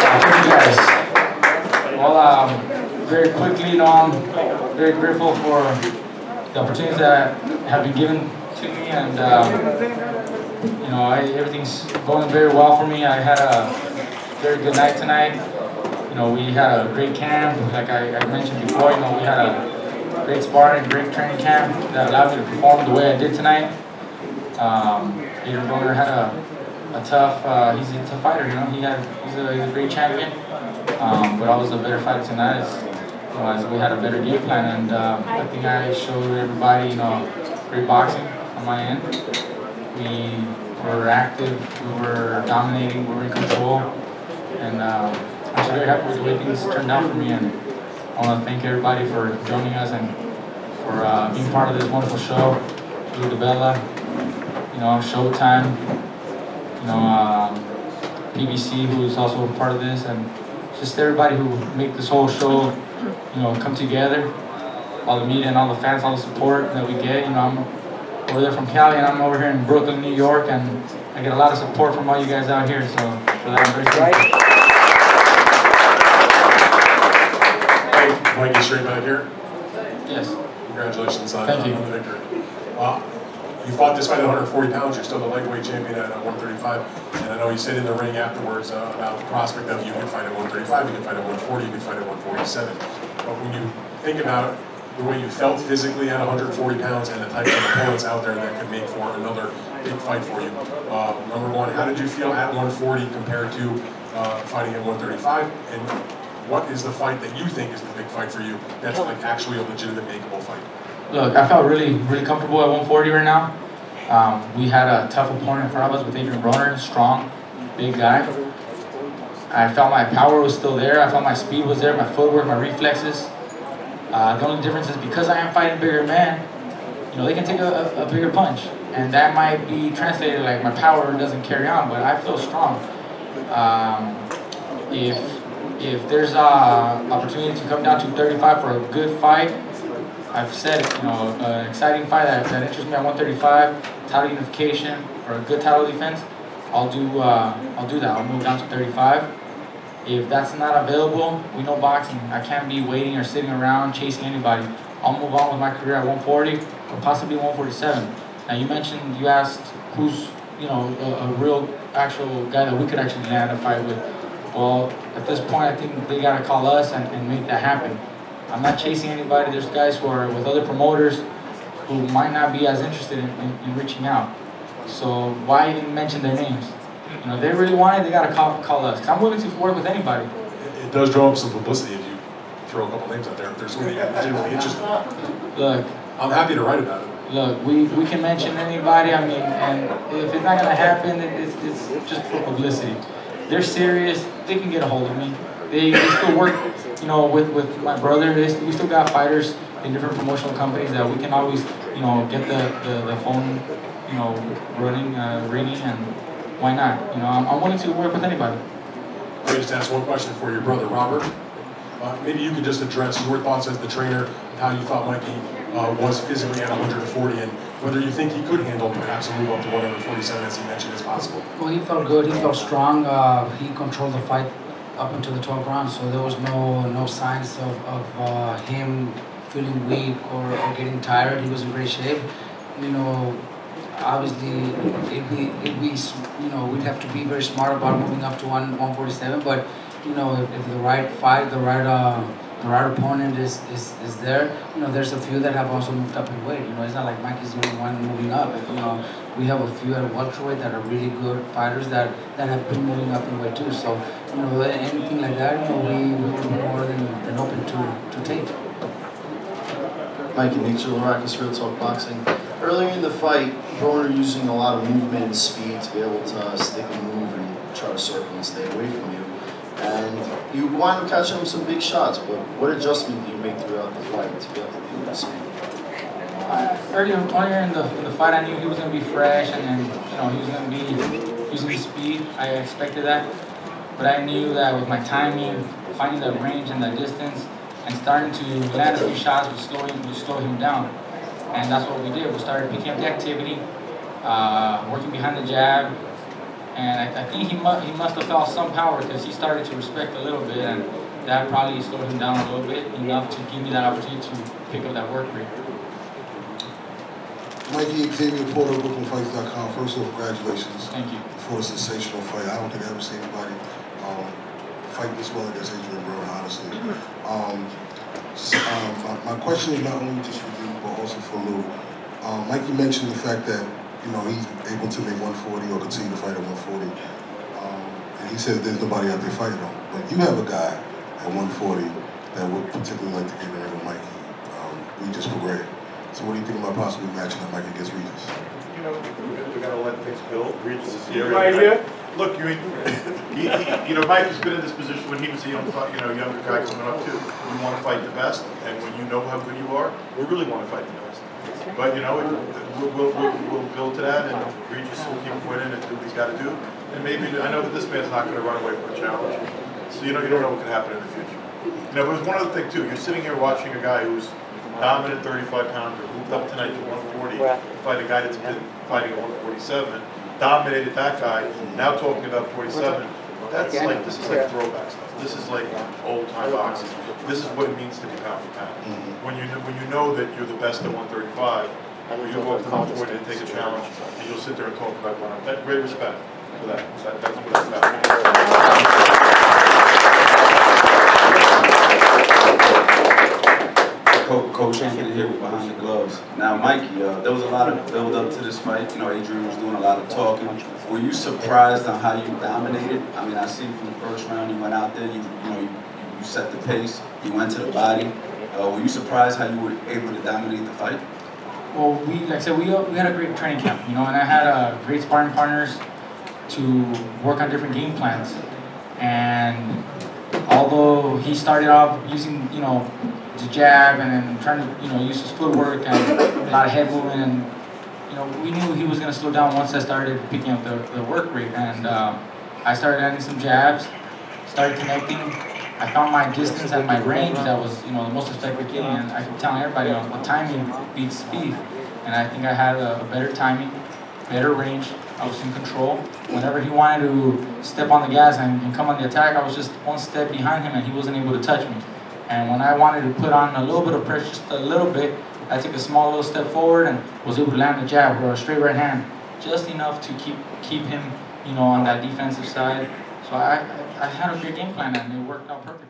Thank you guys. Well, very quickly, I'm very grateful for the opportunities that have been given to me, and everything's going very well for me. I had a very good night tonight. We had a great camp, like I mentioned before. We had a great sparring, great training camp that allowed me to perform the way I did tonight. Adrien Broner had a tough, he's a tough fighter, he's a great champion. But I was a better fighter tonight as we had a better game plan, and I think I showed everybody, great boxing on my end. We were active, we were dominating, we were in control, and I'm just very happy with the way things turned out for me, and I want to thank everybody for joining us and for being part of this wonderful show. Lou DeBella, Showtime, PBC, who's also a part of this, and just everybody who make this whole show, come together. All the media and all the fans, all the support that we get. I'm over there from Cali, and I'm over here in Brooklyn, New York, and I get a lot of support from all you guys out here. So for that, I'm very grateful. Hey, Mikey, straight back here. Yes. Congratulations on Thank you. The victory. You fought this fight at 140 pounds. You're still the lightweight champion at 135. And I know you said in the ring afterwards about the prospect of you could fight at 135, you could fight at 140, you could fight at 147. But when you think about the way you felt physically at 140 pounds and the types of opponents out there that could make for another big fight for you, number one, how did you feel at 140 compared to fighting at 135? And what is the fight that you think is the big fight for you that's like actually a legitimate makeable fight? Look, I felt really comfortable at 140 right now. We had a tough opponent in front of us with Adrien Broner, strong, big guy. I felt my power was still there. I felt my speed was there, my footwork, my reflexes. The only difference is because I am fighting bigger men, they can take a bigger punch. And that might be translated like my power doesn't carry on, but I feel strong. If there's an opportunity to come down to 35 for a good fight, I've said, an exciting fight that interests me at 135, title unification or a good title defense, I'll do that. I'll move down to 35. If that's not available, we know boxing. I can't be waiting or sitting around chasing anybody. I'll move on with my career at 140 or possibly 147. Now you asked who's a real actual guy that we could actually land a fight with. Well, at this point, I think they gotta call us and make that happen. I'm not chasing anybody. There's guys who are with other promoters who might not be as interested in reaching out. So why even mention their names? If they really want it, they gotta call us. Cause I'm willing to work with anybody. It does draw up some publicity if you throw a couple names out there. If there's somebody legitimately interested. Look, I'm happy to write about it. Look, we can mention anybody. I mean, and if it's not gonna happen, it's just for publicity. They're serious. They can get a hold of me. They still work, with my brother. We still got fighters in different promotional companies that we can always, get the phone, running, ringing, and why not? I'm willing to work with anybody. Let me just ask one question for your brother, Robert. Maybe you could just address your thoughts as the trainer, how you thought Mikey was physically at 140, and whether you think he could handle perhaps a move up to 147, as he mentioned, as possible. Well, he felt good. He felt strong. He controlled the fight up until the 12th round, so there was no signs of him feeling weak or getting tired. He was in great shape. Obviously, we'd have to be very smart about moving up to 147. But if the right fight, the right opponent is there, there's a few that have also moved up in weight. It's not like Mikey's the only one moving up. We have a few at welterweight that are really good fighters that have been moving up in weight too. So, anything like that, we're more than open to take. Mikey Garcia, Real Talk Boxing. Earlier in the fight, Broner using a lot of movement and speed to be able to stick and move and try to circle and stay away from you. And you wind up catching him some big shots, but what adjustment do you make throughout the fight to be able to deal with that speed? Earlier in the fight, I knew he was going to be fresh, and then he was going to be using his speed. I expected that, but I knew that with my timing, finding the range and the distance, and starting to land a few shots would slow him down. And that's what we did. We started picking up the activity, working behind the jab, And I think he must have felt some power because he started to respect a little bit, and that probably slowed him down a little bit, enough to give me that opportunity to pick up that work rate. Mikey, Xavier Porter, BrooklynFights.com. First of all, congratulations. Thank you. For a sensational fight. I don't think I've ever seen anybody fight this well against Adrien Broner, honestly. My question is not only just for you, but also for Lou. Mikey mentioned the fact that he's able to make 140 or continue to fight at 140. And he said there's nobody out there fighting him. But you have a guy at 140 that would particularly like to get in the ring with Mikey, Regis Prograis. So what do you think about possibly matching up Mikey against Regis? We got to let things build. Regis is here. Right here. Look, Mikey's been in this position when he was a younger guy coming up too. You want to fight the best, and when you know how good you are, we really want to fight the best. But we'll build to that, and Regis will keep winning and do what he's got to do. And maybe I know that this man's not going to run away from a challenge, so you don't know what can happen in the future. But there's one other thing too. You're sitting here watching a guy who's dominant 35-pounder, moved up tonight to 140, fight a guy that's been fighting at 147, dominated that guy. Now talking about 47. This is like throwback stuff. This is like old-time boxing. This is what it means to be pound for pound. When you know that you're the best at 135, you go up to 140 to take a challenge, and you'll sit there and talk about one. That great respect for that. That's what it's about. Coach Anthony here with Behind the Gloves. Now, Mikey, there was a lot of build up to this fight. Adrien was doing a lot of talking. Were you surprised on how you dominated? I mean, I see from the first round you went out there, you set the pace, you went to the body. Were you surprised how you were able to dominate the fight? Well, like I said, we had a great training camp, and I had great sparring partners to work on different game plans. And although he started off using, the jab and then trying to, use his footwork and a lot of head movement, and we knew he was going to slow down once I started picking up the work rate. And I started adding some jabs, started connecting. I found my distance and my range that was, the most effective getting, and I kept telling everybody, the timing beats speed. And I think I had a better timing, better range. I was in control. Whenever he wanted to step on the gas and come on the attack, I was just one step behind him and he wasn't able to touch me. And when I wanted to put on a little bit of pressure, just a little bit, I took a small little step forward and was able to land a jab or a straight right hand, just enough to keep him, on that defensive side. So I had a great game plan and it worked out perfect.